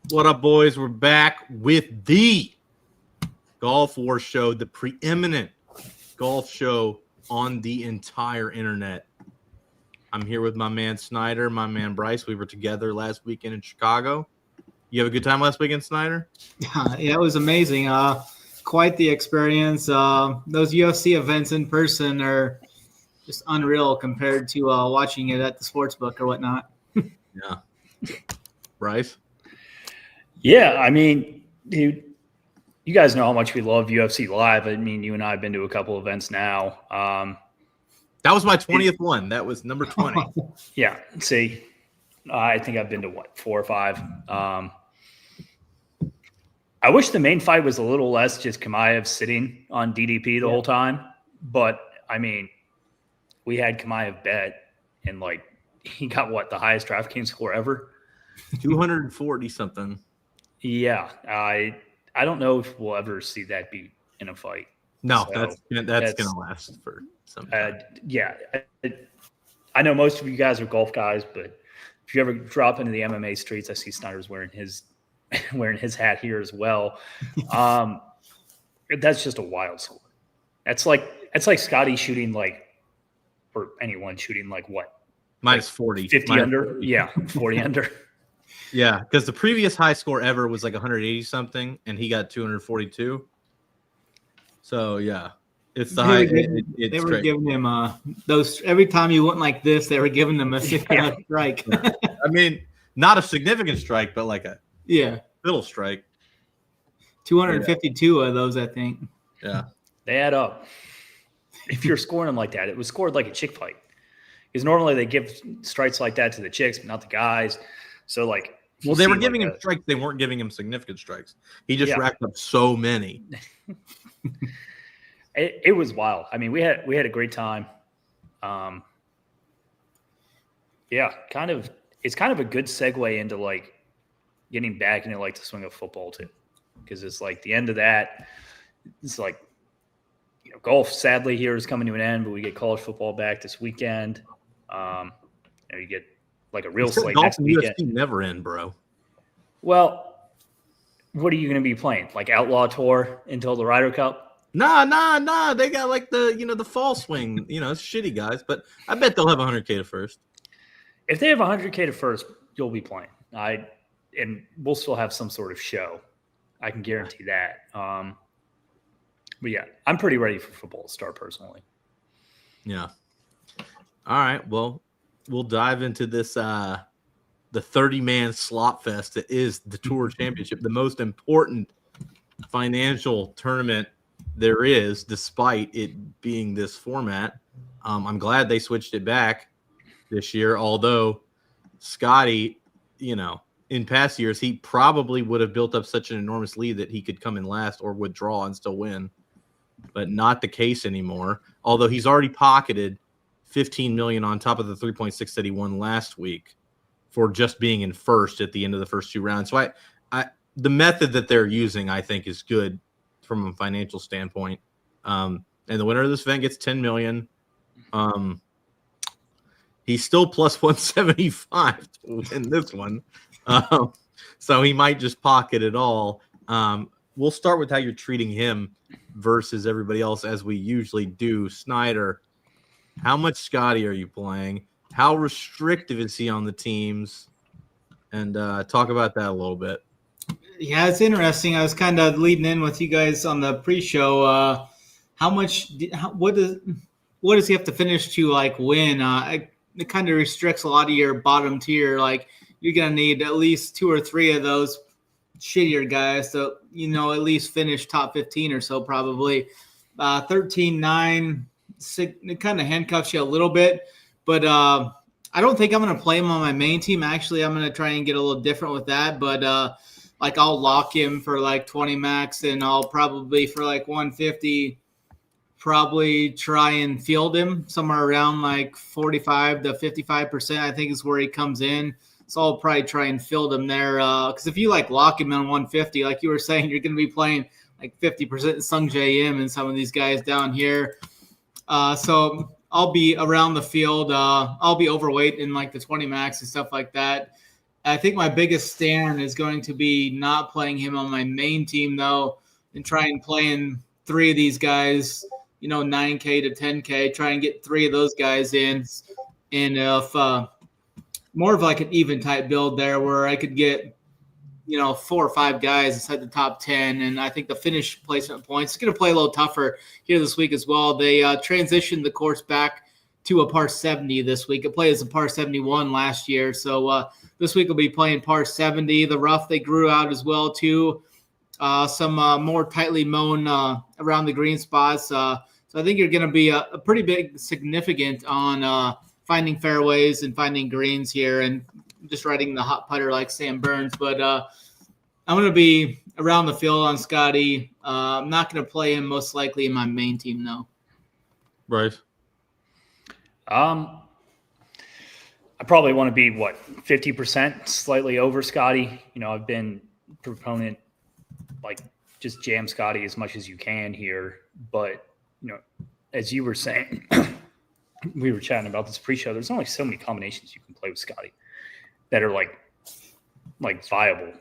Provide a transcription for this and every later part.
What up, boys? We're back with the Golf Wars Show, the preeminent golf show on the entire internet. I'm here with my man Snyder, my man Bryce. We were together last weekend in Chicago. You have a good time last weekend, Snyder? Yeah, it was amazing. Quite the experience. Those UFC events in person are just unreal compared to watching it at the sportsbook or whatnot. Yeah. Bryce? Yeah, I mean, dude, you guys know how much we love UFC Live. I mean, you and I have been to a couple events now. That was my 20th one. That was number 20. Yeah, see, I think I've been to, 4 or 5. I wish the main fight was a little less just Chimaev sitting on DDP the whole time. But, I mean, we had Chimaev bet, and, he got, the highest DraftKings score ever? 240-something. Yeah, I don't know if we'll ever see that be in a fight. No, so that's going to last for some time. Yeah, I know most of you guys are golf guys, but if you ever drop into the MMA streets, I see Snyder's wearing his hat here as well. That's just a wild score. It's like Scotty shooting or anyone shooting what? Minus 40. 50 minus under? 40. Yeah, 40 under. Yeah, because the previous high score ever was 180-something, and he got 242. So, yeah, it's the high. They were giving him those every time he went like this, they were giving him a significant strike. I mean, not a significant strike, but a little strike. 252 of those, I think. Yeah. They add up. If you're scoring them like that, it was scored like a chick fight. Because normally they give strikes like that to the chicks, but not the guys. So, well, they were giving him strikes. They weren't giving him significant strikes. He just racked up so many. It was wild. I mean, we had a great time. Yeah, it's kind of a good segue into getting back into the swing of football too, because it's the end of that. It's golf sadly here is coming to an end, but we get college football back this weekend. You get a real slate next weekend. UFC never end, bro. Well, what are you going to be playing? Outlaw Tour until the Ryder Cup? Nah. They got the fall swing. It's shitty guys, but I bet they'll have 100K to first. If they have 100K to first, you'll be playing. And we'll still have some sort of show. I can guarantee that. But yeah, I'm pretty ready for football to start personally. Yeah. All right. Well, we'll dive into this the 30-man slot fest that is the Tour Championship, the most important financial tournament there is, despite it being this format. I'm glad they switched it back this year, although Scotty, in past years, he probably would have built up such an enormous lead that he could come in last or withdraw and still win. But not the case anymore, although he's already pocketed $15 million on top of the 3.6 that he won last week for just being in first at the end of the first 2 rounds. So the method that they're using, I think, is good from a financial standpoint. And the winner of this event gets $10 million. He's still plus 175 to win this one. So he might just pocket it all. We'll start with how you're treating him versus everybody else, as we usually do. Snyder, how much Scotty are you playing? How restrictive is he on the teams? And talk about that a little bit. Yeah, it's interesting. I was kind of leading in with you guys on the pre-show. What does he have to finish to win? It kind of restricts a lot of your bottom tier. You're gonna need at least 2 or 3 of those shittier guys to at least finish top 15 or so, probably. 13-9, it kind of handcuffs you a little bit, but I don't think I'm going to play him on my main team. Actually, I'm going to try and get a little different with that, but I'll lock him for 20 max, and I'll probably for 150 probably try and field him somewhere around 45 to 55%, I think is where he comes in. So I'll probably try and field him there. Because if you lock him in 150, like you were saying, you're going to be playing 50% Sung J M and some of these guys down here. So I'll be around the field. I'll be overweight in the 20 max and stuff like that. I think my biggest stand is going to be not playing him on my main team, though, and try and play in 3 of these guys, 9K to 10K, try and get 3 of those guys in. And if more of like an even type build there where I could get, 4 or 5 guys inside the top 10. And I think the finish placement points is going to play a little tougher here this week as well. They transitioned the course back to a par 70 this week. It played as a par 71 last year. So this week will be playing par 70. The rough they grew out as well too. Some more tightly mown around the green spots. So I think you're going to be a pretty big significant on finding fairways and finding greens here and just riding the hot putter like Sam Burns. But I'm going to be around the field on Scotty. I'm not going to play him most likely in my main team, though. Right. I probably want to be 50% slightly over Scotty. I've been proponent just jam Scotty as much as you can here. But, as you were saying, we were chatting about this pre-show, there's only so many combinations you can play with Scotty that are viable.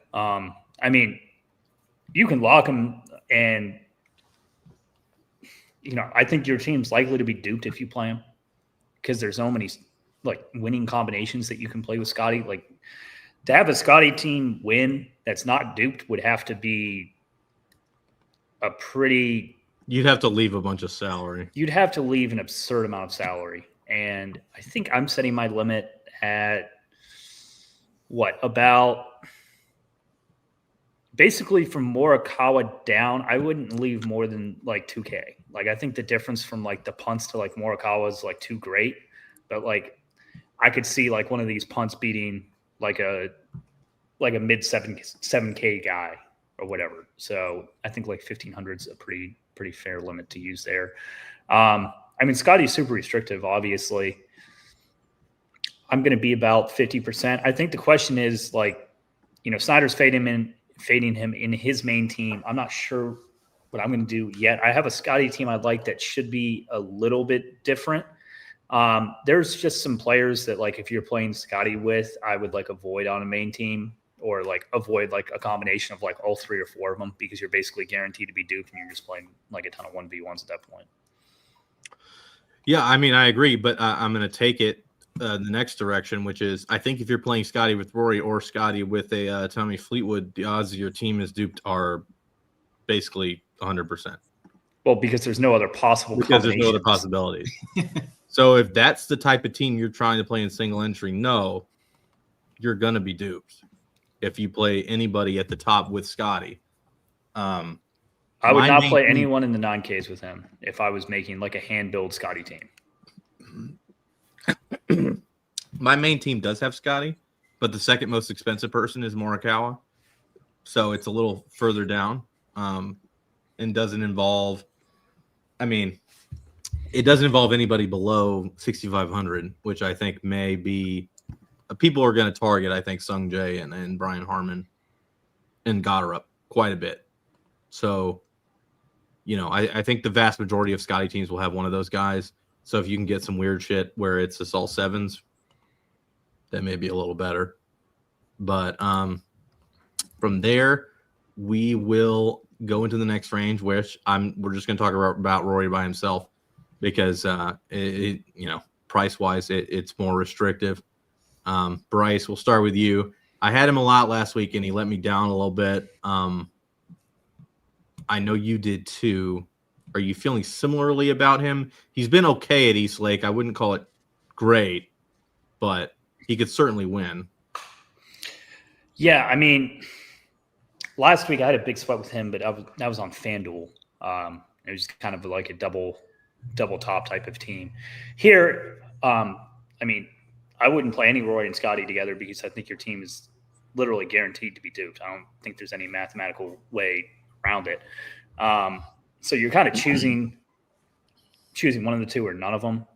You can lock him and, I think your team's likely to be duped if you play him because there's so many winning combinations that you can play with Scotty. To have a Scotty team win that's not duped would have to be a pretty... You'd have to leave a bunch of salary. You'd have to leave an absurd amount of salary. And I think I'm setting my limit at about basically from Morikawa down, I wouldn't leave more than 2K. I think the difference from the punts to Morikawa is too great. But I could see one of these punts beating a mid 7K guy or whatever. So I think 1,500 is a pretty fair limit to use there. Scotty's super restrictive, obviously. I'm going to be about 50%. I think the question is Snyder's fading him in his main team. I'm not sure what I'm going to do yet. I have a Scotty team I'd like that should be a little bit different. There's just some players that if you're playing Scotty with, I would avoid on a main team or avoid a combination of all 3 or 4 of them because you're basically guaranteed to be duped and you're just playing a ton of 1v1s at that point. Yeah, I agree, but I'm going to take it the next direction, which is I think if you're playing Scotty with Rory or Scotty with a Tommy Fleetwood, the odds of your team is duped are basically 100%. Well, because there's no other possible because there's no other possibilities. So if that's the type of team you're trying to play in single entry, no, you're going to be duped if you play anybody at the top with Scotty. I would not play anyone in the 9Ks with him if I was making a hand-build Scotty team. My main team does have Scotty, but the second most expensive person is Morikawa. So it's a little further down and doesn't involve it doesn't involve anybody below 6,500, which I think may be people are going to target, I think, Sung Jae and Brian Harmon and Goddard quite a bit. So, I think the vast majority of Scotty teams will have one of those guys. So if you can get some weird shit where it's just all 7s, that may be a little better. But from there, we will go into the next range, which we're just going to talk about Rory by himself because price wise, it's more restrictive. Bryce, we'll start with you. I had him a lot last week and he let me down a little bit. I know you did too. Are you feeling similarly about him? He's been okay at East Lake. I wouldn't call it great, but he could certainly win. Yeah, last week I had a big spot with him, but that was on FanDuel. It was kind of a double top type of team. Here, I wouldn't play any Rory and Scotty together because I think your team is literally guaranteed to be duped. I don't think there's any mathematical way around it. So you're kind of choosing one of the two or none of them.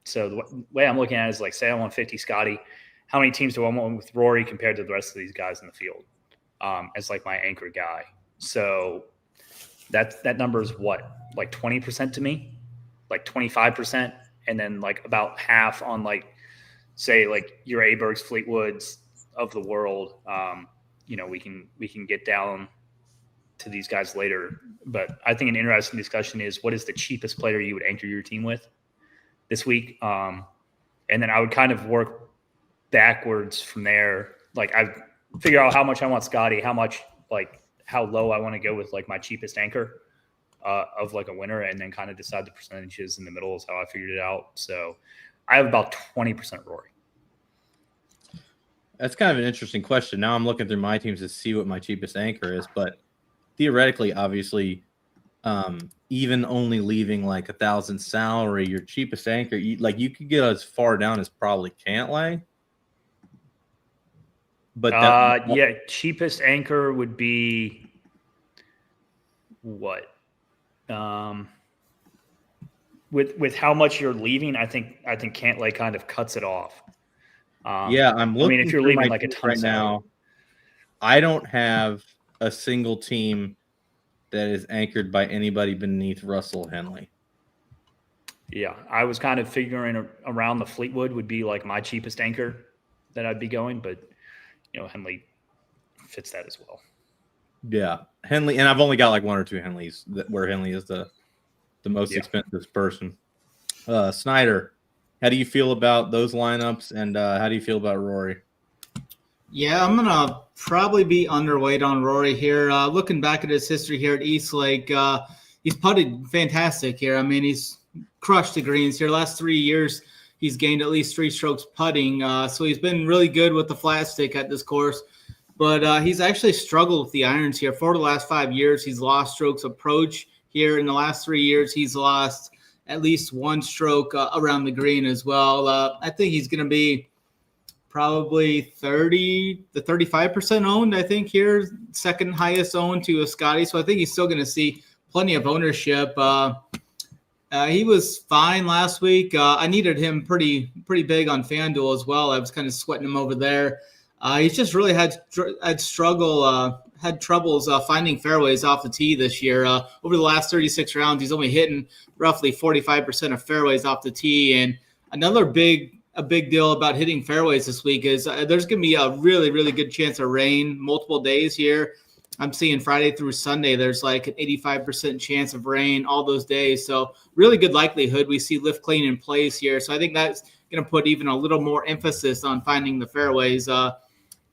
So the way I'm looking at it is say I want 50 Scotty. How many teams do I want with Rory compared to the rest of these guys in the field as my anchor guy? So that number is what, 20% to me, 25%, and then about half on say your Abergs, Fleetwoods, of the world. We can get down to these guys later, but I think an interesting discussion is what is the cheapest player you would anchor your team with this week? And then I would kind of work backwards from there. Like I figure out how much I want Scotty, how low I want to go with like my cheapest anchor of like a winner, and then kind of decide the percentages in the middle is how I figured it out. So I have about 20% Rory. That's kind of an interesting question. Now I'm looking through my teams to see what my cheapest anchor is, but theoretically, obviously, even only leaving like 1,000 salary, your cheapest anchor, you could get as far down as probably Cantlay. But cheapest anchor would be what? With how much you're leaving, I think Cantlay kind of cuts it off. I'm looking. If you're leaving like a ton right now, I don't have a single team that is anchored by anybody beneath Russell Henley. Yeah, I was kind of figuring around the Fleetwood would be like my cheapest anchor that I'd be going, but Henley fits that as well. Yeah, Henley, and I've only got like one or two Henleys where Henley is the most expensive person. Snyder, how do you feel about those lineups, and how do you feel about Rory? Yeah, I'm gonna probably be underweight on Rory here. Looking back at his history here at Eastlake, he's putted fantastic here. I mean, he's crushed the greens here. Last 3 years, he's gained at least 3 strokes putting. So he's been really good with the flat stick at this course. But he's actually struggled with the irons here. For the last 5 years, he's lost strokes approach here. In the last 3 years, he's lost at least 1 stroke around the green as well. I think he's going to be probably 30 to 35% owned, I think, here. Second highest owned to a Scotty. So I think he's still going to see plenty of ownership. He was fine last week. I needed him pretty big on FanDuel as well. I was kind of sweating him over there. He's just really had troubles finding fairways off the tee this year. Over the last 36 rounds, he's only hitting roughly 45% of fairways off the tee. And another big deal about hitting fairways this week is there's going to be a really, really good chance of rain multiple days here. I'm seeing Friday through Sunday, there's like an 85% chance of rain all those days. So really good likelihood we see lift clean in place here. So I think that's going to put even a little more emphasis on finding the fairways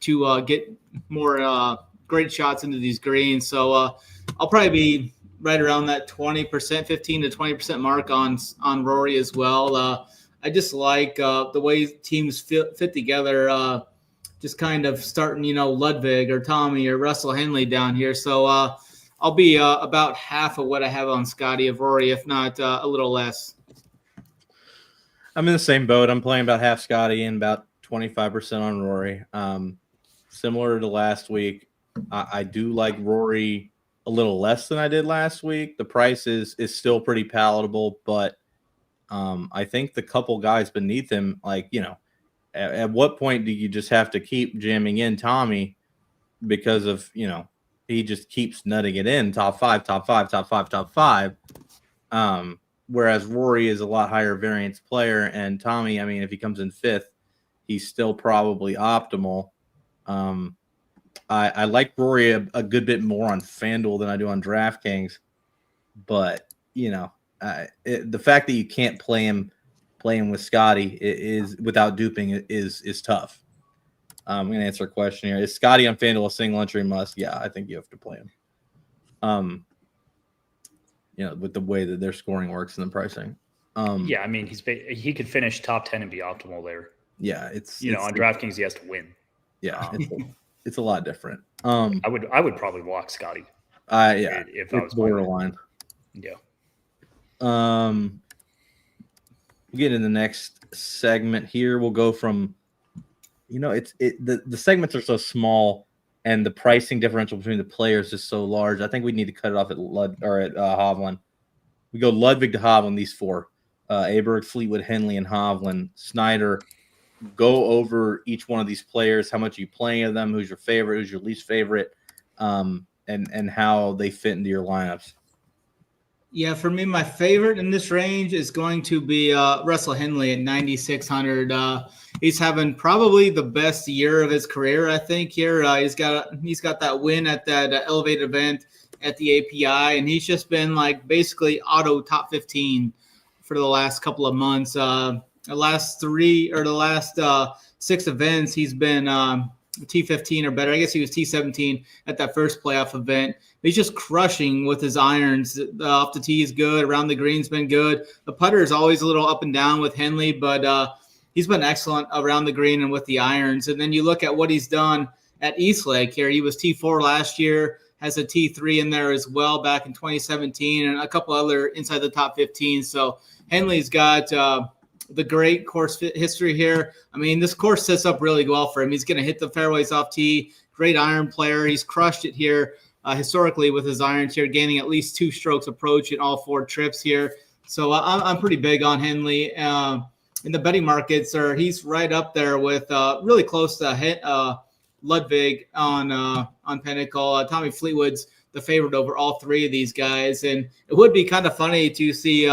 to get more great shots into these greens. So I'll probably be right around that 20%, 15 to 20% mark on Rory as well. I just like the way teams fit together, just kind of starting, Ludwig or Tommy or Russell Henley down here. So I'll be about half of what I have on Scotty of Rory, if not a little less. I'm in the same boat. I'm playing about half Scotty and about 25% on Rory. Similar to last week, I do like Rory a little less than I did last week. The price is still pretty palatable, but I think the couple guys beneath him, at what point do you just have to keep jamming in Tommy because of, he just keeps nutting it in top five. Whereas Rory is a lot higher variance player, and Tommy, if he comes in 5th, he's still probably optimal. I like Rory a good bit more on FanDuel than I do on DraftKings, but the fact that you can't play him with Scotty is without duping is tough. I'm going to answer a question here. Is Scotty on FanDuel a single entry must? Yeah, I think you have to play him. With the way that their scoring works and the pricing. He could finish top 10 and be optimal there. Yeah, it's on DraftKings he has to win. Yeah, it's a lot different. I would probably walk Scotty. If I was borderline. Yeah. We'll get in the next segment here. We'll go from, the segments are so small and the pricing differential between the players is so large. I think we need to cut it off at Hovland. We go Ludwig to Hovland, these 4. Aberg, Fleetwood, Henley, and Hovland. Snyder, go over each one of these players, how much are you playing of them, who's your favorite, who's your least favorite, and how they fit into your lineups. Yeah, for me, my favorite in this range is going to be Russell Henley at 9,600. He's having probably the best year of his career, I think. Here, he's got that win at that elevated event at the API, and he's just been like basically auto top 15 for the last couple of months. The last 6 events, he's been T15 or better. I guess he was T17 at that first playoff event. He's just crushing with his irons. Off the tee is good. Around the green's been good. The putter is always a little up and down with Henley, but he's been excellent around the green and with the irons. And then you look at what he's done at Eastlake here. He was T4 last year, has a T3 in there as well back in 2017, and a couple other inside the top 15. So Henley's got the great course history here. I mean, this course sets up really well for him. He's going to hit the fairways off tee. Great iron player. He's crushed it here historically with his irons here, gaining at least 2 strokes approach in all 4 trips here. So I'm pretty big on Henley. In the betting markets, he's right up there with really close to Ludwig on Pinnacle. Tommy Fleetwood's the favorite over all 3 of these guys, and it would be kind of funny to see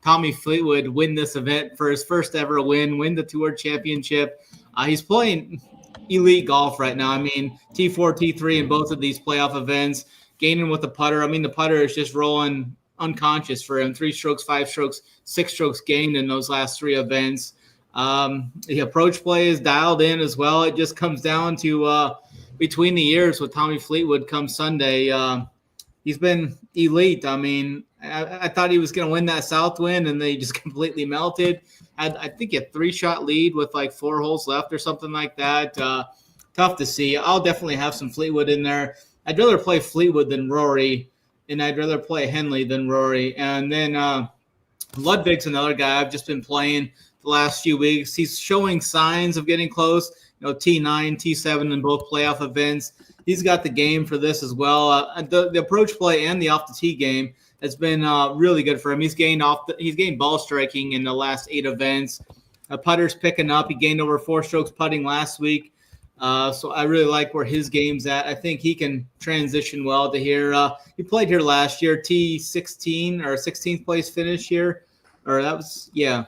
Tommy Fleetwood win this event for his first ever win the Tour Championship. He's playing elite golf right now. I mean, T4, T3 in both of these playoff events, gaining with the putter. I mean, the putter is just rolling unconscious for him. 3 strokes, 5 strokes, 6 strokes gained in those last 3 events. The approach play is dialed in as well. It just comes down to between the years with Tommy Fleetwood come Sunday. He's been elite. I mean, I thought he was going to win that Southwind, and they just completely melted. I think a 3-shot lead with like 4 holes left or something like that. Tough to see. I'll definitely have some Fleetwood in there. I'd rather play Fleetwood than Rory, and I'd rather play Henley than Rory. And then Ludwig's another guy I've just been playing the last few weeks. He's showing signs of getting close. T9, T7 in both playoff events. He's got the game for this as well. The approach play and the off the tee game has been really good for him. He's gained ball striking in the last 8 events. Putter's picking up. He gained over 4 strokes putting last week. So I really like where his game's at. I think he can transition well to here. He played here last year, T16 or 16th place finish here. Or that was, yeah.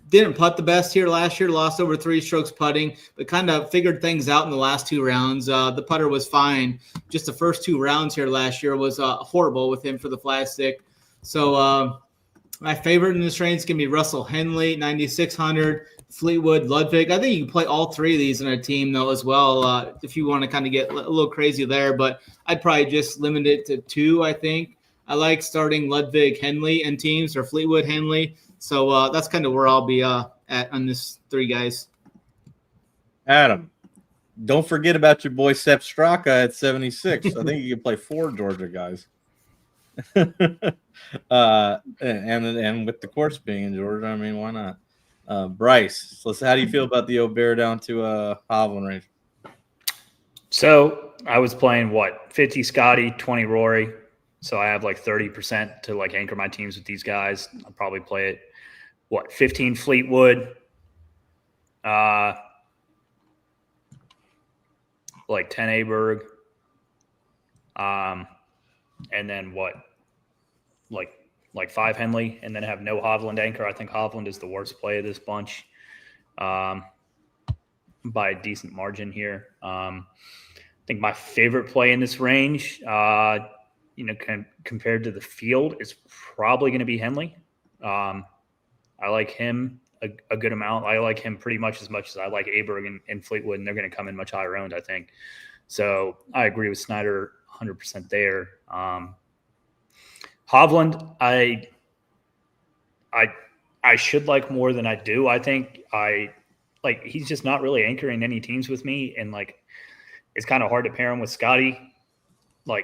Didn't putt the best here last year, lost over 3 strokes putting, but kind of figured things out in the last 2 rounds. The putter was fine. Just the first 2 rounds here last year was horrible with him for the flat stick. So my favorite in this range is going to be Russell Henley, 9,600, Fleetwood, Ludwig. I think you can play all 3 of these in a team, though, as well, if you want to kind of get a little crazy there. But I'd probably just limit it to 2, I think. I like starting Ludwig Henley in teams or Fleetwood Henley. So that's kind of where I'll be at on this 3 guys. Adam, don't forget about your boy Sepp Straka at 76. I think you can play 4 Georgia guys. And with the course being in Georgia, I mean, why not? Bryce, how do you feel about the old bear down to Hovland range? So I was playing 50 Scotty, 20 Rory. So I have like 30% to like anchor my teams with these guys. I'll probably play it 15 Fleetwood, like 10 Aberg, and then like 5 Henley, and then have no Hovland anchor. I think Hovland is the worst play of this bunch by a decent margin here. I think my favorite play in this range, compared to the field, is probably going to be Henley. I like him a good amount. I like him pretty much as I like Aberg and Fleetwood, and they're going to come in much higher owned, I think. So I agree with Snyder 100% there. Hovland, I should like more than I do. I think he's just not really anchoring any teams with me, and it's kind of hard to pair him with Scotty.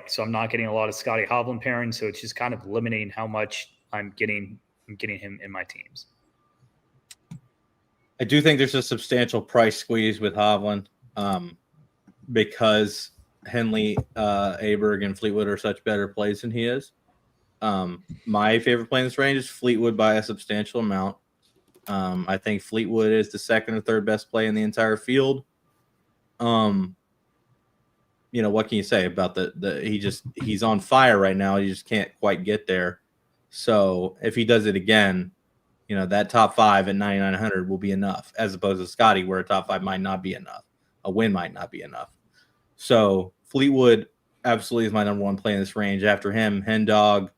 So I'm not getting a lot of Scotty Hovland pairing, so it's just kind of limiting how much I'm getting him in my teams. I do think there's a substantial price squeeze with Hovland because Henley, Aberg, and Fleetwood are such better plays than he is. My favorite play in this range is Fleetwood by a substantial amount. I think Fleetwood is the 2nd or 3rd best play in the entire field. What can you say about he's on fire right now. You just can't quite get there. So if he does it again, that top 5 at 9,900 will be enough, as opposed to Scotty, where a top 5 might not be enough. A win might not be enough. So Fleetwood absolutely is my number one play in this range. After him, Hendog,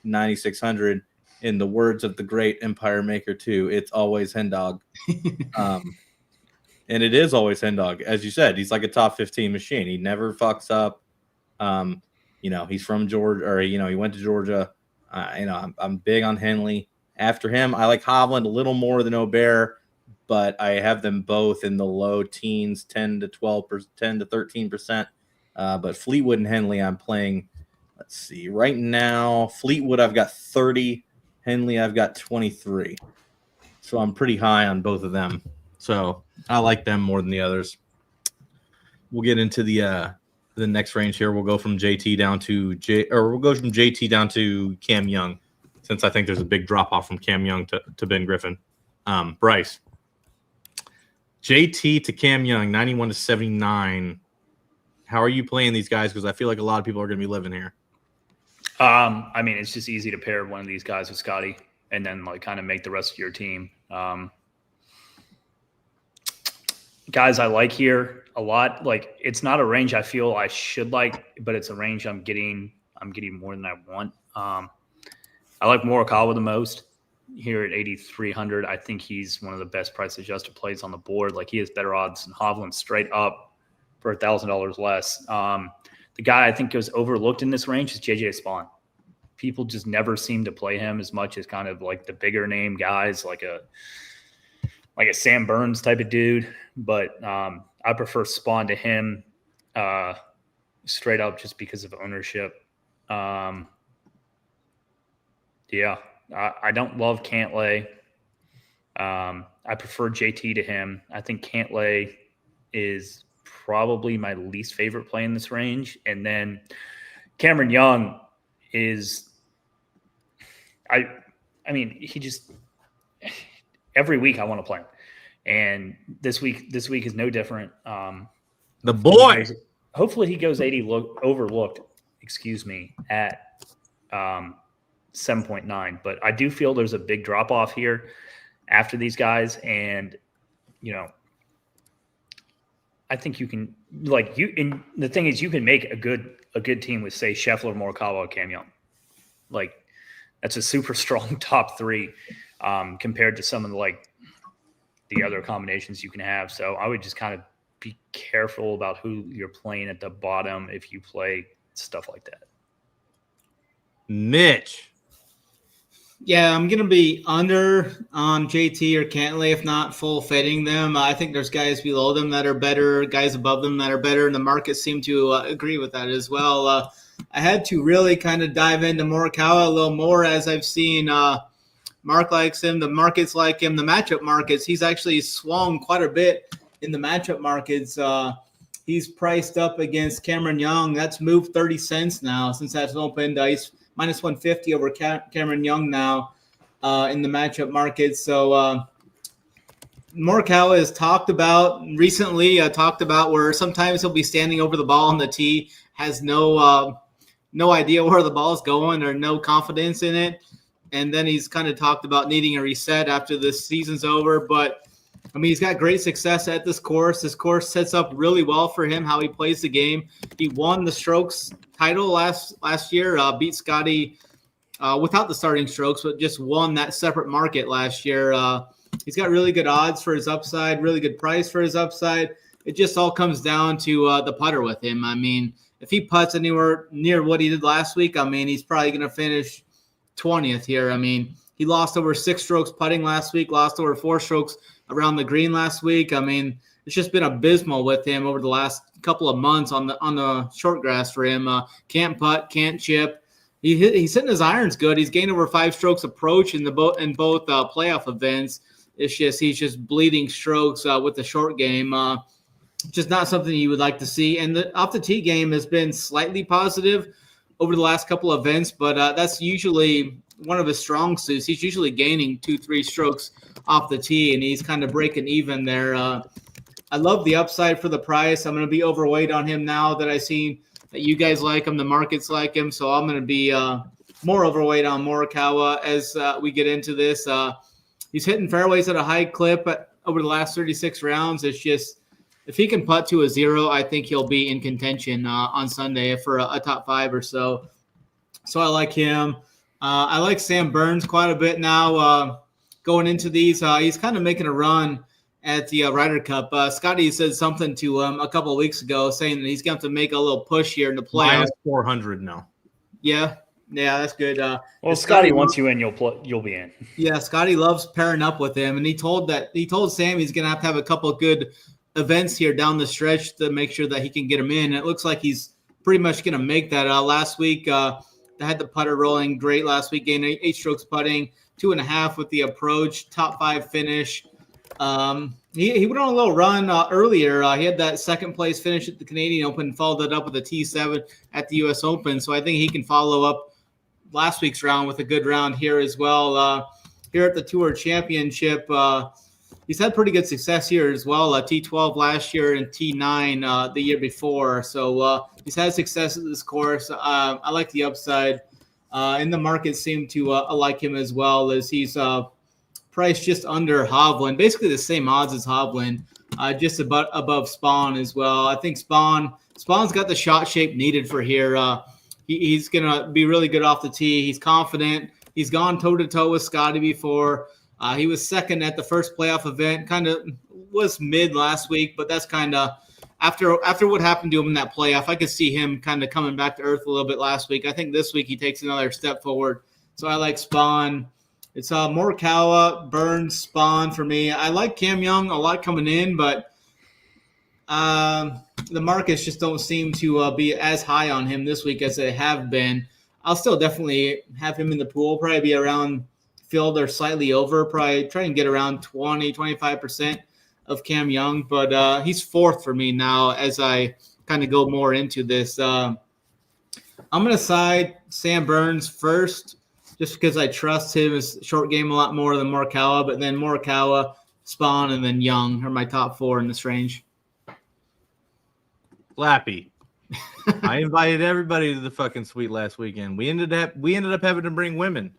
9,600. In the words of the great Empire Maker 2, it's always Hendog. And it is always Hendog. As you said, he's like a top 15 machine. He never fucks up. He's from Georgia, or, he went to Georgia. I'm big on Henley. After him, I like Hovland a little more than Aubert, but I have them both in the low teens, 10 to 13%. But Fleetwood and Henley, I'm playing. Let's see. Right now, Fleetwood, I've got 30. Henley, I've got 23. So I'm pretty high on both of them. So I like them more than the others. We'll get into the next range here. We'll go from JT down to JT down to Cam Young, since I think there's a big drop off from Cam Young to Ben Griffin. Bryce. JT to Cam Young, 91 to 79. How are you playing these guys? Because I feel like a lot of people are going to be living here. It's just easy to pair one of these guys with Scotty and then kind of make the rest of your team. Guys I like here a lot. It's not a range I feel I should like, but it's a range I'm getting more than I want. I like Morikawa the most here at 8,300. I think he's one of the best price adjusted plays on the board. He has better odds than Hovland straight up for $1,000 less. The guy I think goes overlooked in this range is JJ Spawn. People just never seem to play him as much as kind of the bigger name guys, like a Sam Burns type of dude. But I prefer Spawn to him straight up just because of ownership. I don't love Cantlay. I prefer JT to him. I think Cantlay is probably my least favorite play in this range. And then Cameron Young is he just every week I want to play him. And this week is no different. The boy. Hopefully he goes 80 overlooked, at 7.9. But I do feel there's a big drop off here after these guys, and I think you can and the thing is you can make a good team with, say, Scheffler, Morikawa, Cam Young. That's a super strong top 3 compared to some of the other combinations you can have. So I would just kind of be careful about who you're playing at the bottom if you play stuff like that. Mitch. Yeah, I'm going to be under on JT or Cantlay, if not full fitting them. I think there's guys below them that are better, guys above them that are better, and the market seem to agree with that as well. I had to really kind of dive into Morikawa a little more, as I've seen Mark likes him, the markets like him, the matchup markets. He's actually swung quite a bit in the matchup markets. He's priced up against Cameron Young. That's moved 30 cents now since that's opened. He's minus 150 over Cameron Young now in the matchup market. So Morikawa has talked about where sometimes he'll be standing over the ball on the tee, has no idea where the ball's going or no confidence in it. And then he's kind of talked about needing a reset after this season's over. But, he's got great success at this course. This course sets up really well for him, how he plays the game. He won the strokes title last year, beat Scotty without the starting strokes, but just won that separate market last year. He's got really good odds for his upside, really good price for his upside. It just all comes down to the putter with him. If he putts anywhere near what he did last week, he's probably going to finish 20th here. He lost over 6 strokes putting last week, lost over 4 strokes around the green last week. It's just been abysmal with him over the last couple of months on the short grass for him. Can't putt, can't chip. He's hitting his irons good. He's gained over 5 strokes approach in both playoff events. It's just he's just bleeding strokes with the short game. Just not something you would like to see. And the off the tee game has been slightly positive over the last couple of events, but that's usually one of his strong suits. He's usually gaining 2-3 strokes off the tee, and he's kind of breaking even there. I love the upside for the price. I'm going to be overweight on him now that I've seen that you guys like him, the markets like him, so I'm going to be more overweight on Morikawa as we get into this. He's hitting fairways at a high clip over the last 36 rounds. It's just if he can putt to a 0, I think he'll be in contention on Sunday for a top 5 or so. So I like him. I like Sam Burns quite a bit now going into these. He's kind of making a run at the Ryder Cup. Scotty said something to him a couple of weeks ago saying that he's going to have to make a little push here in the playoffs. -400 now. Yeah, that's good. Well, Scotty wants you in, you'll be in. Yeah, Scotty loves pairing up with him, and he told Sam he's going to have a couple of good events here down the stretch to make sure that he can get him in. And it looks like he's pretty much going to make that. Last week, they had the putter rolling great last week, gained 8 strokes putting, 2.5 with the approach, top 5 finish. He went on a little run earlier. He had that second place finish at the Canadian Open, followed it up with a T7 at the U.S. Open. So I think he can follow up last week's round with a good round here as well. Here at the Tour Championship, he's had pretty good success here as well. T12 last year and T9 the year before. So he's had success at this course. I like the upside. And the market seemed to like him as well, as he's priced just under Hovland, basically the same odds as Hovland, just about above Spawn as well. I think Spawn's got the shot shape needed for here. He's going to be really good off the tee. He's confident. He's gone toe-to-toe with Scotty before. He was second at the first playoff event, kind of was mid last week, but that's kind of after what happened to him in that playoff. I could see him kind of coming back to earth a little bit last week. I think this week he takes another step forward. So I like Spawn. It's Morikawa, Burns, Spawn for me. I like Cam Young a lot coming in, but the markets just don't seem to be as high on him this week as they have been. I'll still definitely have him in the pool, probably be around filled or slightly over, probably try and get around 20-25% of Cam Young, but he's 4th for me now as I kind of go more into this. I'm going to side Sam Burns first just because I trust his short game a lot more than Morikawa, but then Morikawa, Spawn, and then Young are my top 4 in this range. Lappy. I invited everybody to the fucking suite last weekend. We ended up having to bring women.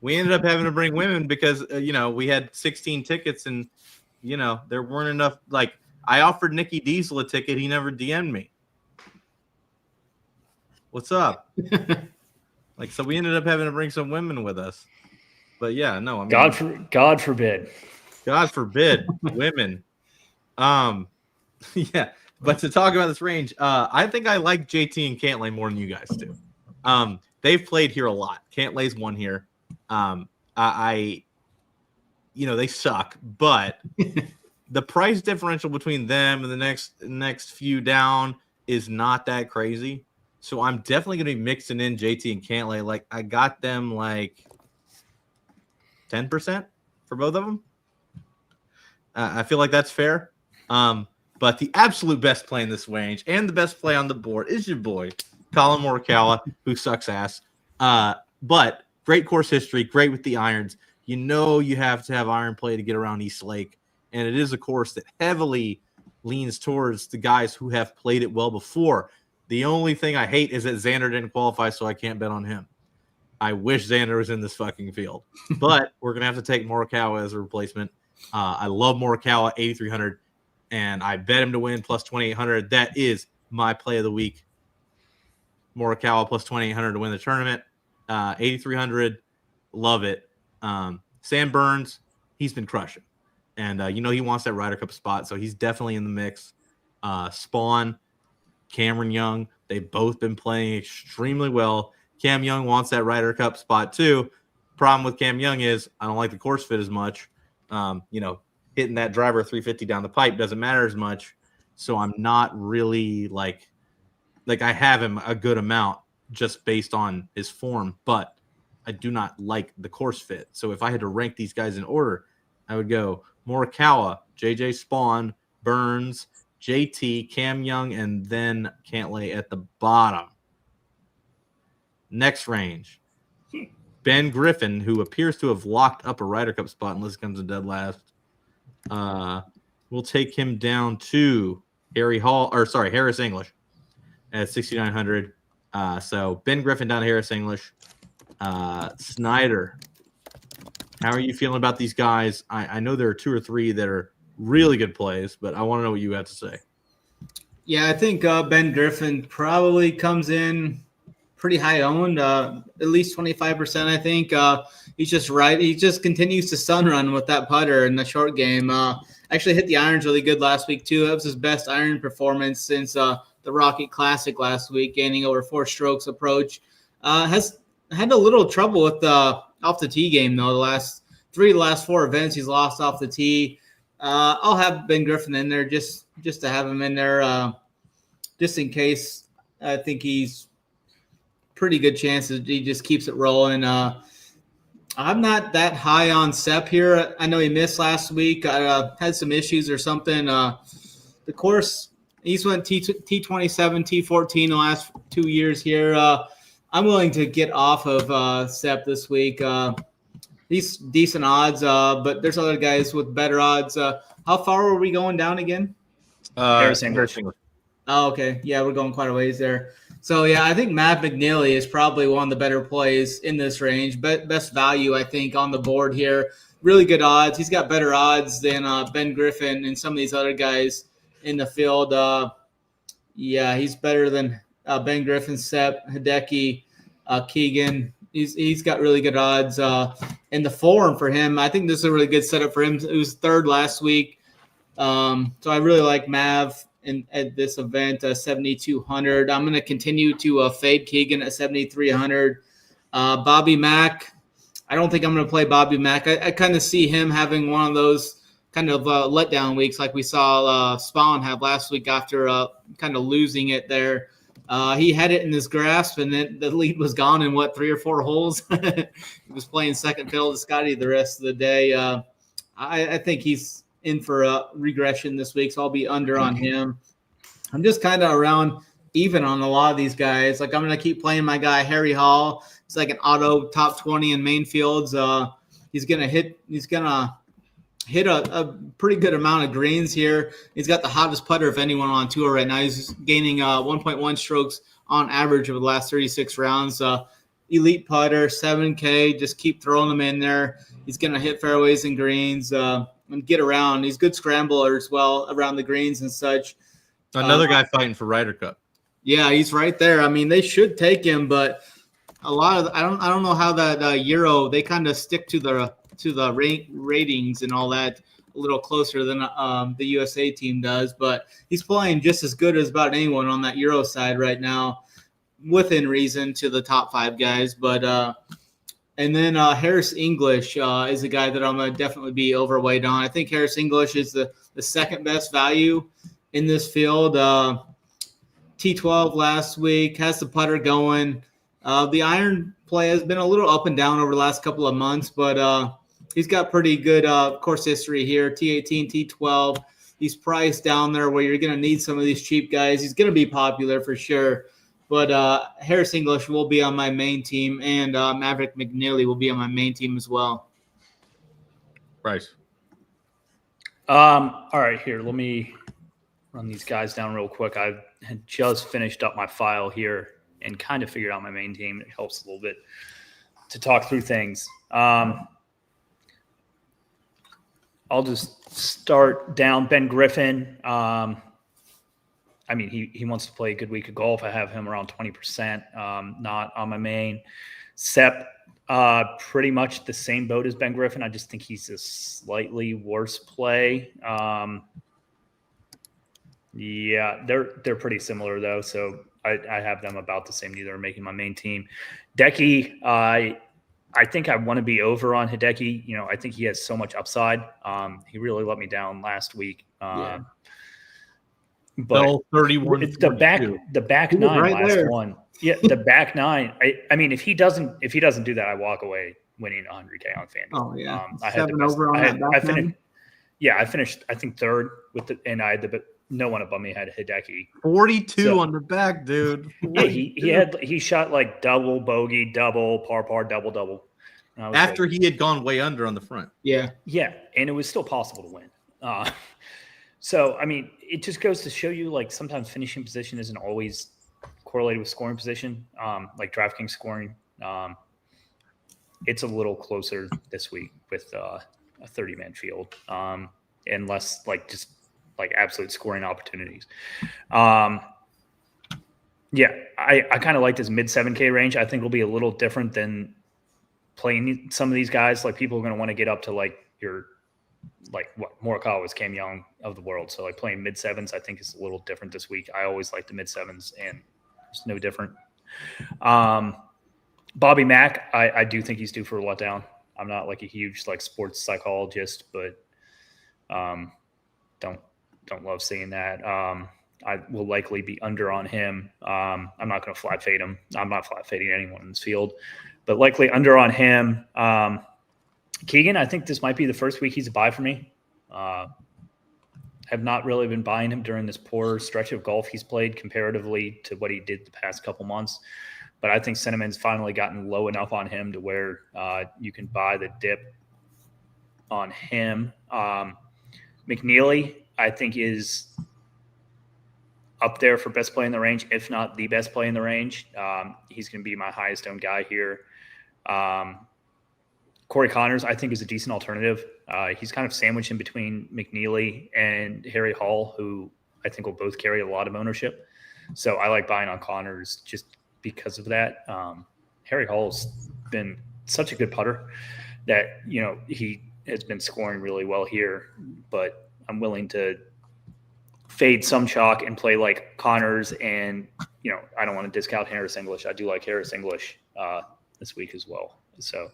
Because we had 16 tickets and there weren't enough. Like, I offered Nicky Diesel a ticket, he never DM'd me. What's up? So we ended up having to bring some women with us. But yeah, no, I mean, God forbid women. Yeah. But to talk about this range, I think I like JT and Cantlay more than you guys do. They've played here a lot. Cantlay's won here. They suck, but the price differential between them and the next few down is not that crazy. So I'm definitely going to be mixing in JT and Cantlay. Like, I got them 10% for both of them. I feel like that's fair. But the absolute best play in this range and the best play on the board is your boy, Colin Morikawa, who sucks ass. But great course history, great with the irons. You have to have iron play to get around East Lake. And it is a course that heavily leans towards the guys who have played it well before. The only thing I hate is that Xander didn't qualify, so I can't bet on him. I wish Xander was in this fucking field. But we're going to have to take Morikawa as a replacement. I love Morikawa, 8,300. And I bet him to win plus 2,800. That is my play of the week. Morikawa plus 2,800 to win the tournament. 8,300. Love it. Sam Burns, he's been crushing. And, he wants that Ryder Cup spot, so he's definitely in the mix. Spawn, Cameron Young, they've both been playing extremely well. Cam Young wants that Ryder Cup spot too. Problem with Cam Young is I don't like the course fit as much. Hitting that driver 350 down the pipe doesn't matter as much. So I'm not really like I have him a good amount just based on his form, but I do not like the course fit. So if I had to rank these guys in order, I would go Morikawa, JJ Spawn, Burns, JT, Cam Young, and then Cantlay at the bottom. Next range, Ben Griffin, who appears to have locked up a Ryder Cup spot unless it comes in dead last. We'll take him down to Harris English at 6,900. So Ben Griffin down to Harris English. Snyder How are you feeling about these guys? I know there are 2 or 3 that are really good plays, but I want to know what you have to say. Yeah, I think Ben Griffin probably comes in pretty high owned, at least 25%. I think he's just right. He just continues to sun run with that putter in the short game. Actually hit the irons really good last week too. That was his best iron performance since the Rocket Classic last week, gaining over 4 strokes approach. Has had a little trouble with the off the tee game though. The last 4 events he's lost off the tee. I'll have Ben Griffin in there just to have him in there, just in case. I think he's pretty good chances he just keeps it rolling. I'm not that high on Sepp here. I know he missed last week. Had some issues or something. The course, he's went T27, T14 the last 2 years here. I'm willing to get off of Sepp this week. He's decent odds, but there's other guys with better odds. How far were we going down again? Harris English. Oh, okay. Yeah, we're going quite a ways there. So, yeah, I think Matt McNeely is probably one of the better plays in this range. Best value, I think, on the board here. Really good odds. He's got better odds than Ben Griffin and some of these other guys in the field. Yeah, he's better than Ben Griffin, Sepp, Hideki, Keegan. He's got really good odds. In the form for him, I think this is a really good setup for him. It was 3rd last week. So I really like Mav at this event, 7,200. I'm going to continue to fade Keegan at 7,300. Bobby Mack, I don't think I'm going to play Bobby Mack. I kind of see him having one of those kind of letdown weeks like we saw Spawn have last week after kind of losing it there. He had it in his grasp, and then the lead was gone in, 3 or 4 holes? He was playing second fiddle to Scotty the rest of the day. I think he's in for a regression this week, so I'll be under on him. I'm just kind of around even on a lot of these guys. Like, I'm going to keep playing my guy Harry Hall. It's like an auto top 20 in main fields. He's going to hit a pretty good amount of greens here. He's got the hottest putter of anyone on tour right now. He's gaining 1.1 strokes on average over the last 36 rounds. Elite putter, 7K. Just keep throwing him in there. He's going to hit fairways and greens and get around. He's a good scrambler as well around the greens and such. Another guy fighting for Ryder Cup. Yeah, he's right there. I mean, they should take him, but a lot of I don't know how that Euro, they kind of stick to the ratings and all that a little closer than the USA team does, but he's playing just as good as about anyone on that Euro side right now, within reason to the top 5 guys. But and then Harris English is a guy that I'm going to definitely be overweight on. I think Harris English is the second best value in this field. T12 last week, has the putter going. The iron play has been a little up and down over the last couple of months, but he's got pretty good course history here. T18, T12. He's priced down there where you're going to need some of these cheap guys. He's going to be popular for sure. But Harris English will be on my main team, and Maverick McNeely will be on my main team as well. Bryce. All right, here. Let me run these guys down real quick. I had just finished up my file here and kind of figured out my main team. It helps a little bit to talk through things. I'll just start down Ben Griffin. I mean, he wants to play a good week of golf. I have him around 20%, not on my main. Sepp, pretty much the same boat as Ben Griffin. I just think he's a slightly worse play. Yeah, they're pretty similar though. So I have them about the same. Neither are making my main team. Hideki, I think I want to be over on Hideki. You know, I think he has so much upside. He really let me down last week. Yeah. But 31, the back nine right last there. one. Yeah, the back nine. I mean, if he doesn't do that, I walk away winning 100K on FanDuel. Oh yeah, I had 7 over on that back nine. I finished I think 3rd with the, and I had the, but no one above me had Hideki. 42 on the back, dude. Yeah, he shot like double bogey, double par, double. After he had gone way under on the front. Yeah, and it was still possible to win. So I mean, it just goes to show you, like, sometimes finishing position isn't always correlated with scoring position, like DraftKings scoring. it's a little closer this week with a 30-man field, and less like just like absolute scoring opportunities. Yeah, I kind of like this mid 7K range. I think will be a little different than playing some of these guys. Like people are going to want to get up to like what Morikawa was Cam Young of the world. So like playing mid sevens, I think is a little different this week. I always like the mid sevens, and it's no different. Bobby Mack, I do think he's due for a letdown. I'm not like a huge like sports psychologist, but don't love seeing that. I will likely be under on him. I'm not going to flat fade him. I'm not flat fading anyone in this field, but likely under on him. Keegan, I think this might be the first week he's a buy for me. Have not really been buying him during this poor stretch of golf he's played comparatively to what he did the past couple months. But I think sentiment's finally gotten low enough on him to where you can buy the dip on him. McNeely, I think, is up there for best play in the range, if not the best play in the range. He's going to be my highest owned guy here. Corey Connors, I think, is a decent alternative. He's kind of sandwiched in between McNeely and Harry Hall, who I think will both carry a lot of ownership. So I like buying on Connors just because of that. Harry Hall's been such a good putter that, he has been scoring really well here, but I'm willing to fade some chalk and play like Connors. And, I don't want to discount Harris English. I do like Harris English this week as well. So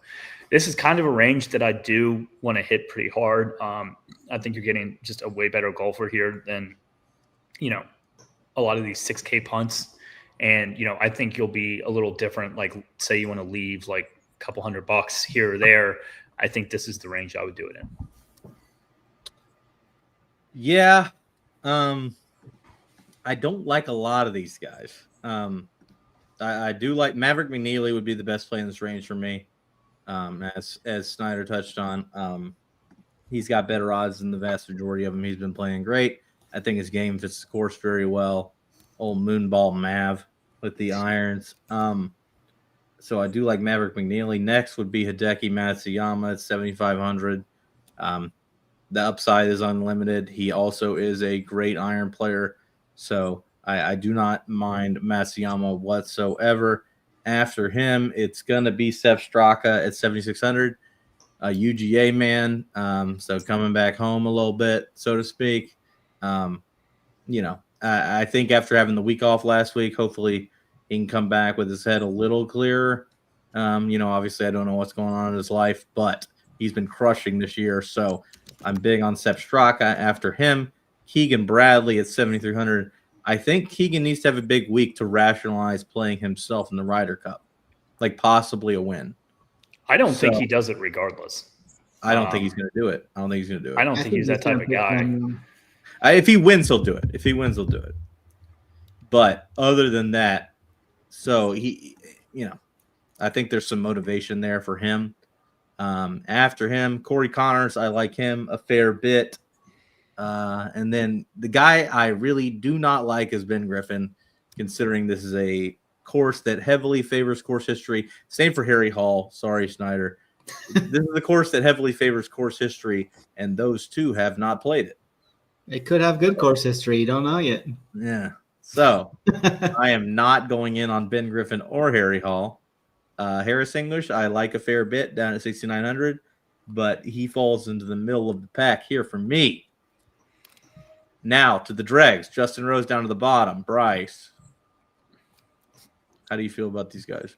this is kind of a range that I do want to hit pretty hard. I think you're getting just a way better golfer here than, a lot of these 6K punts. And, I think you'll be a little different. Like, say you want to leave like a couple $100 here or there. I think this is the range I would do it in. Yeah. I don't like a lot of these guys. I do like Maverick McNeely would be the best play in this range for me. As Snyder touched on, he's got better odds than the vast majority of them. He's been playing great. I think his game fits the course very well. Old moonball Mav with the irons. So I do like Maverick McNeely. Next would be Hideki Matsuyama at 7,500. The upside is unlimited. He also is a great iron player. So I do not mind Matsuyama whatsoever. After him, it's going to be Sepp Straka at 7,600. A UGA man. So coming back home a little bit, so to speak. I think after having the week off last week, hopefully he can come back with his head a little clearer. Obviously I don't know what's going on in his life, but he's been crushing this year. So I'm big on Sepp Straka. After him, Keegan Bradley at 7,300. I think Keegan needs to have a big week to rationalize playing himself in the Ryder Cup, like possibly a win. I don't think he does it regardless. I don't think he's going to do it. I don't think he's that type of guy. If he wins, he'll do it. But other than that, so he, I think there's some motivation there for him. After him, Corey Connors, I like him a fair bit. And then the guy I really do not like is Ben Griffin, considering this is a course that heavily favors course history. Same for Harry Hall. Sorry, Snyder. This is a course that heavily favors course history, and those two have not played it. It could have good course history. You don't know yet. Yeah. So I am not going in on Ben Griffin or Harry Hall. Harris English, I like a fair bit down at 6,900, but he falls into the middle of the pack here for me. Now to the dregs. Justin Rose down to the bottom. Bryce, how do you feel about these guys?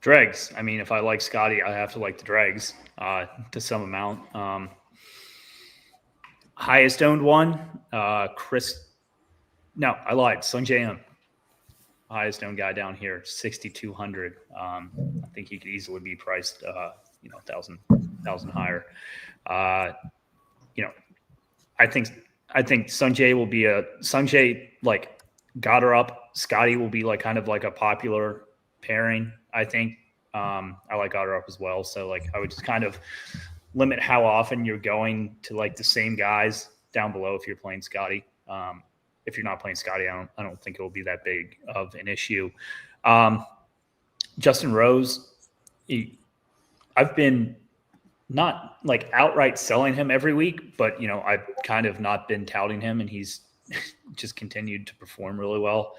Dregs. I mean, if I like Scotty, I have to like the dregs to some amount. Highest owned one, Chris. No, I lied. Sung Jae Im, highest owned guy down here, 6,200. I think he could easily be priced, 1,000 higher. I think Sung Jae will be like got her up. Scotty will be like kind of like a popular pairing. I think I like got her up as well. So like I would just kind of limit how often you're going to like the same guys down below if you're playing Scotty. If you're not playing Scotty, I don't think it will be that big of an issue. Justin Rose, I've been not like outright selling him every week, but I've kind of not been touting him, and he's just continued to perform really well.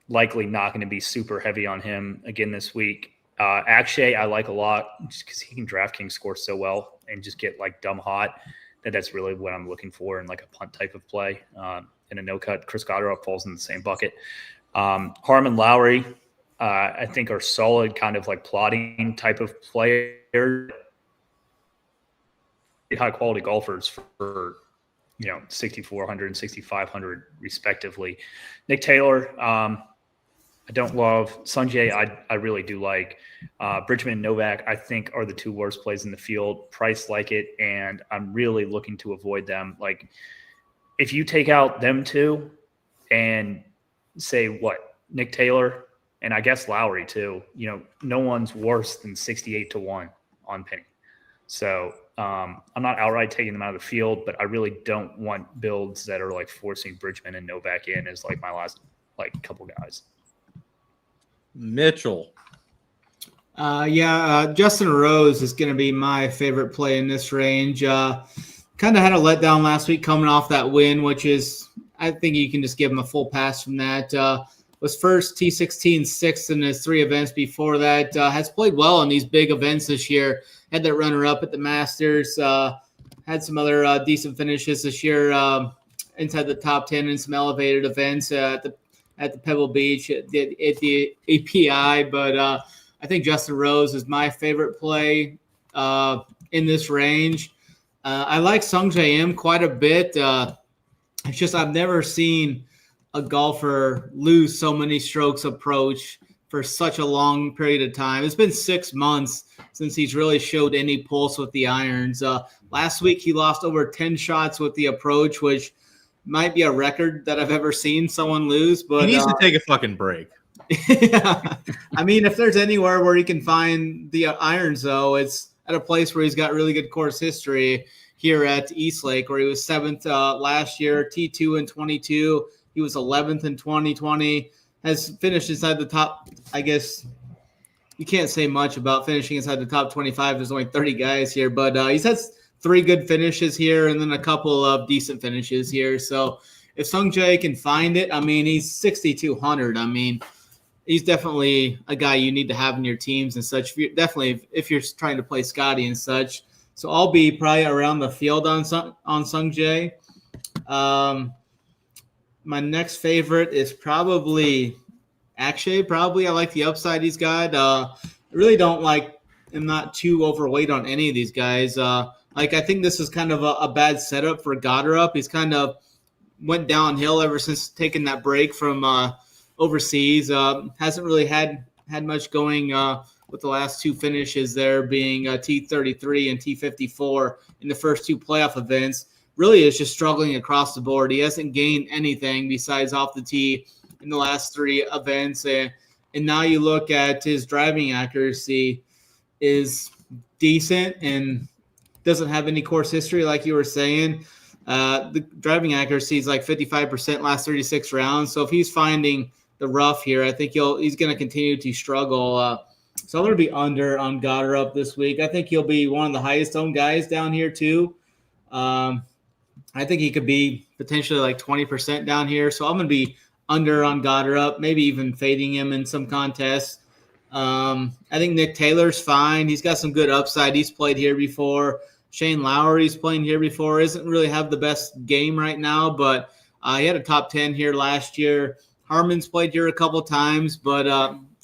Likely not going to be super heavy on him again this week. Akshay, I like a lot just because he can DraftKings score so well and just get like dumb hot. That's really what I'm looking for in like a punt type of play in a no cut. Chris Goddard falls in the same bucket. Harmon, Lowry, I think are solid kind of like plotting type of player, high quality golfers for 6,400 and 6,500 respectively. Nick Taylor, I don't love. Sungjae, I really do like. Bridgman and Novak, I think, are the two worst plays in the field. Price like it, and I'm really looking to avoid them. Like, if you take out them two and say Nick Taylor and I guess Lowry too, no one's worse than 68-1 on Penny. So I'm not outright taking them out of the field, but I really don't want builds that are like forcing Bridgman and Novak in as like my last couple guys. Mitchell. Justin Rose is going to be my favorite play in this range. Kind of had a letdown last week coming off that win, which is, I think you can just give him a full pass from that. Was first T16 sixth in his 3 events before that. Has played well in these big events this year. Had that runner-up at the Masters. Had some other decent finishes this year inside the top 10 in some elevated events at the Pebble Beach at the API. But I think Justin Rose is my favorite play in this range. I like Sungjae Im quite a bit. It's just I've never seen a golfer lose so many strokes approach for such a long period of time. It's been 6 months since he's really showed any pulse with the irons. Last week, he lost over 10 shots with the approach, which might be a record that I've ever seen someone lose. But he needs to take a fucking break. Yeah. I mean, if there's anywhere where he can find the irons, though, it's at a place where he's got really good course history here at Eastlake, where he was 7th last year, T2 in 22. He was 11th in 2020, has finished inside the top. I guess you can't say much about finishing inside the top 25. There's only 30 guys here, but he's had 3 good finishes here and then a couple of decent finishes here. So if Sungjae can find it, I mean, he's 6,200. I mean, he's definitely a guy you need to have in your teams and such. Definitely if you're trying to play Scotty and such. So I'll be probably around the field on Sungjae. My next favorite is probably Akshay. I like the upside he's got. I really don't like him, not too overweight on any of these guys. I think this is kind of a bad setup for Goddard. He's kind of went downhill ever since taking that break from overseas. Hasn't really had much going with the last 2 finishes there being T33 and T54 in the first 2 playoff events. Really is just struggling across the board. He hasn't gained anything besides off the tee in the last 3 events. And now you look at his driving accuracy is decent and doesn't have any course history like you were saying. The driving accuracy is like 55% last 36 rounds. So if he's finding the rough here, I think he's going to continue to struggle. So I'm going to be under on Goddard this week. I think he'll be one of the highest owned guys down here too. I think he could be potentially like 20% down here. So I'm going to be under on Goddard, maybe even fading him in some contests. I think Nick Taylor's fine. He's got some good upside. He's played here before. Shane Lowry's playing here before. Isn't really have the best game right now, but he had a top 10 here last year. Harmon's played here a couple times, but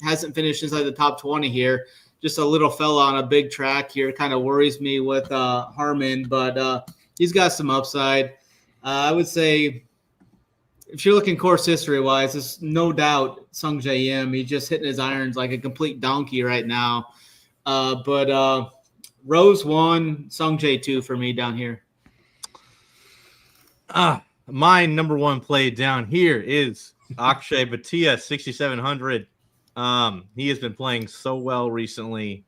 hasn't finished inside the top 20 here. Just a little fella on a big track here. Kind of worries me with Harmon, but he's got some upside. I would say if you're looking course history-wise, it's no doubt Sungjae Im. He's just hitting his irons like a complete donkey right now. But Rose 1, Sungjae 2 for me down here. My number 1 play down here is Akshay Bhatia, 6,700. He has been playing so well recently.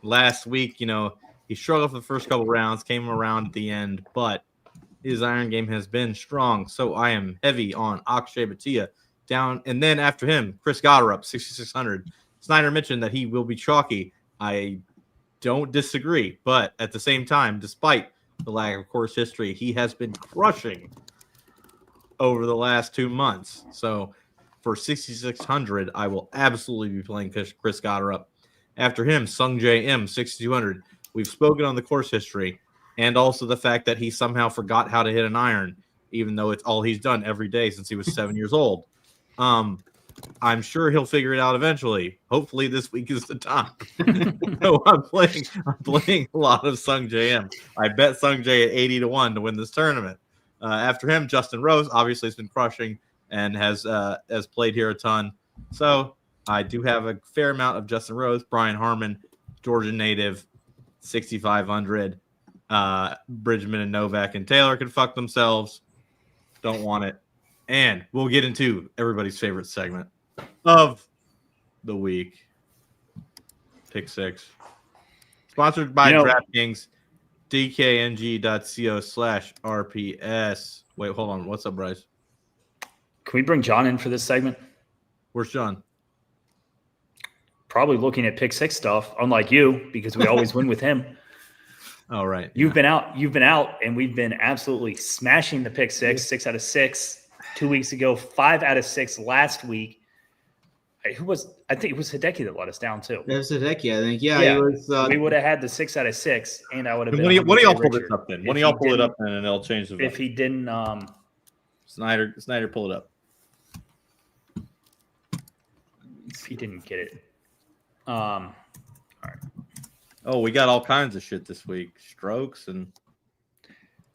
Last week, he struggled for the first couple rounds, came around at the end, but his iron game has been strong. So I am heavy on Akshay Bhatia down. And then after him, Chris Goddard up 6,600. Snyder mentioned that he will be chalky. I don't disagree, but at the same time, despite the lack of course history, he has been crushing over the last 2 months. So for 6,600, I will absolutely be playing Chris Gotterup. After him, Sung J M, 6,200. We've spoken on the course history and also the fact that he somehow forgot how to hit an iron, even though it's all he's done every day since he was 7 years old. I'm sure he'll figure it out eventually. Hopefully this week is the time. So I'm playing a lot of Sung J M. I bet Sung J at 80-1 to win this tournament. After him, Justin Rose obviously has been crushing and has played here a ton. So I do have a fair amount of Justin Rose, Brian Harmon, Georgia native, 6,500. Bridgman and Novak and Taylor can fuck themselves. Don't want it. And we'll get into everybody's favorite segment of the week. Pick 6. Sponsored by DraftKings, dkng.co/RPS. Wait, hold on. What's up, Bryce? Can we bring John in for this segment? Where's John? Probably looking at pick 6 stuff, unlike you, because we always win with him. Oh, right. You've been out, and we've been absolutely smashing the pick 6, 6 out of 6. 2 weeks ago, 5 out of 6 last week. I think it was Hideki that let us down too. That was Hideki, I think. Yeah. He was, we would have had the 6 out of 6, and I would have been. What do y'all pull this up then? When do y'all pull it up then, and it'll change the vote? If he didn't, Snyder, pull it up. If he didn't get it, all right. Oh, we got all kinds of shit this week. Strokes and.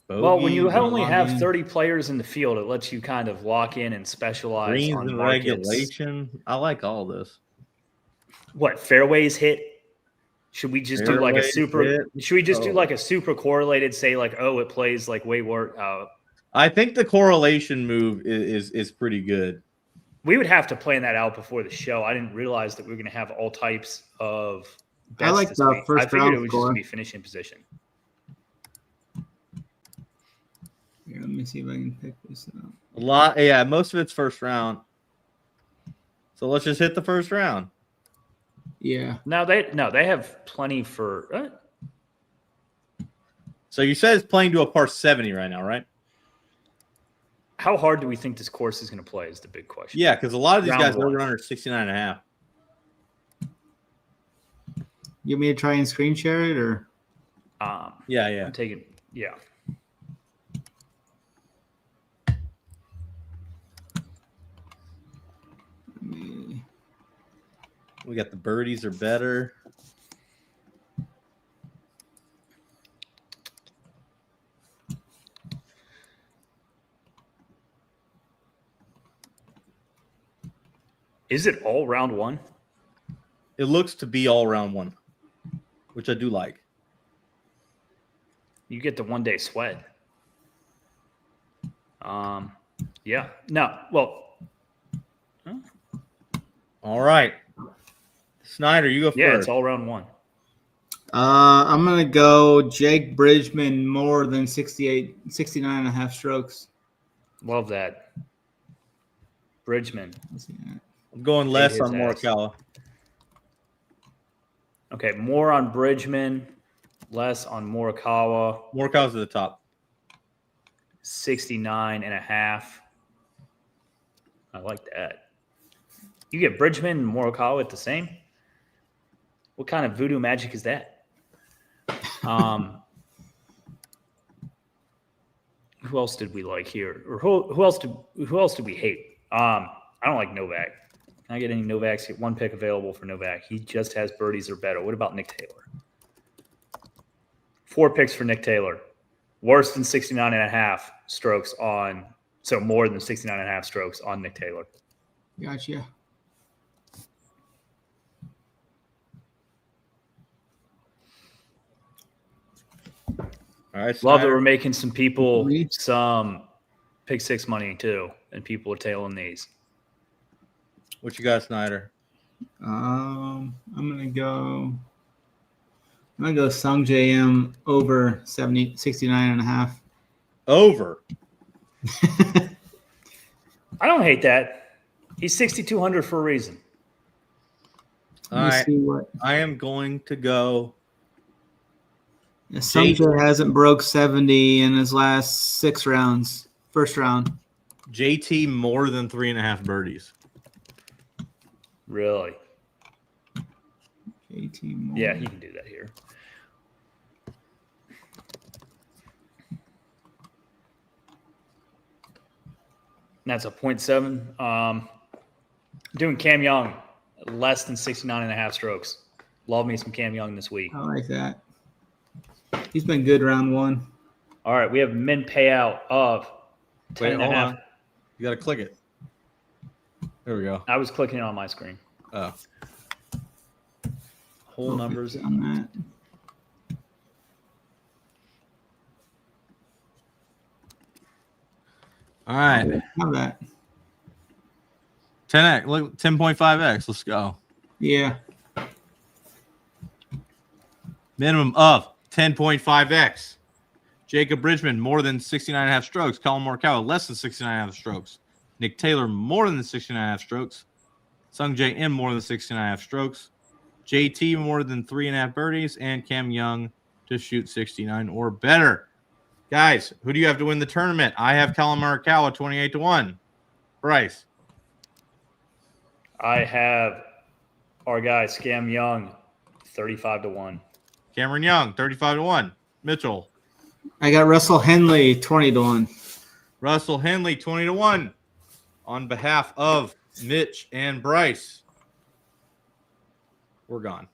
Well, when you only have 30 players in the field, it lets you kind of lock in and specialize greens on and markets. regulation. I like all this. What fairways hit? Should we just do like a super? Hit. Should we just do like a super correlated? Say like, oh, it plays like way worse. I think the correlation move is pretty good. We would have to plan that out before the show. I didn't realize that we were going to have all types of. I like the first round. I figured it was just going to be finishing position. Here, let me see if I can pick this up. Most of it's first round. So let's just hit the first round. Yeah. They have plenty for. So you said it's playing to a par 70 right now, right? How hard do we think this course is going to play is the big question. Yeah, because a lot of these guys are under 69.5. You want me to try and screen share it or? Yeah. I'm taking. Yeah. We got the birdies are better. Is it all round one? It looks to be all round one, which I do like. You get the 1 day sweat. Yeah. No. Well. Huh? All right. Snyder, you go first. Yeah, it's all round one. I'm going to go Jake Bridgman more than 69.5 strokes. Love that. Bridgman. I'm going less on Morikawa. Okay, more on Bridgman, less on Morikawa. Morikawa's at the top. 69.5. I like that. You get Bridgman and Morikawa at the same? What kind of voodoo magic is that? Who else did we like here? Or who else did we hate? I don't like Novak. Can I get any Novaks? Get one pick available for Novak. He just has birdies or better. What about Nick Taylor? 4 picks for Nick Taylor. Worse than 69.5 strokes on, so more than 69.5 strokes on Nick Taylor. Gotcha. All right, love that we're making some people some pick 6 money too, and people are tailing these. What you got, Snyder? I'm gonna go Sung JM over 69.5. Over. I don't hate that. He's 6,200 for a reason. All Let me right. see what. I am going to go. Sungjae hasn't broke 70 in his last 6 rounds. First round. JT more than 3.5 birdies. Really? JT Moore. Yeah, he can do that here. That's a 0.7. Doing Cam Young, less than 69.5 strokes. Love me some Cam Young this week. I like that. He's been good round 1. All right, we have min payout of 10 Wait, hold 10.5. on. You got to click it. There we go. I was clicking it on my screen. Oh. Whole numbers. On that. All right. Have that. 10x. Look, 10.5x. Let's go. Yeah. Minimum of 10.5x. Jacob Bridgman, more than 69.5 strokes. Colin Morikawa, less than 69.5 strokes. Nick Taylor, more than 69.5 strokes. Sungjae Im, more than 69.5 strokes. JT, more than 3.5 birdies. And Cam Young to shoot 69 or better. Guys, who do you have to win the tournament? I have Colin Morikawa, 28-1. Bryce. I have our guy, Cam Young, 35-1. Cameron Young, 35-1. Mitchell. I got Russell Henley, 20-1. Russell Henley, 20-1. On behalf of Mitch and Bryce, we're gone.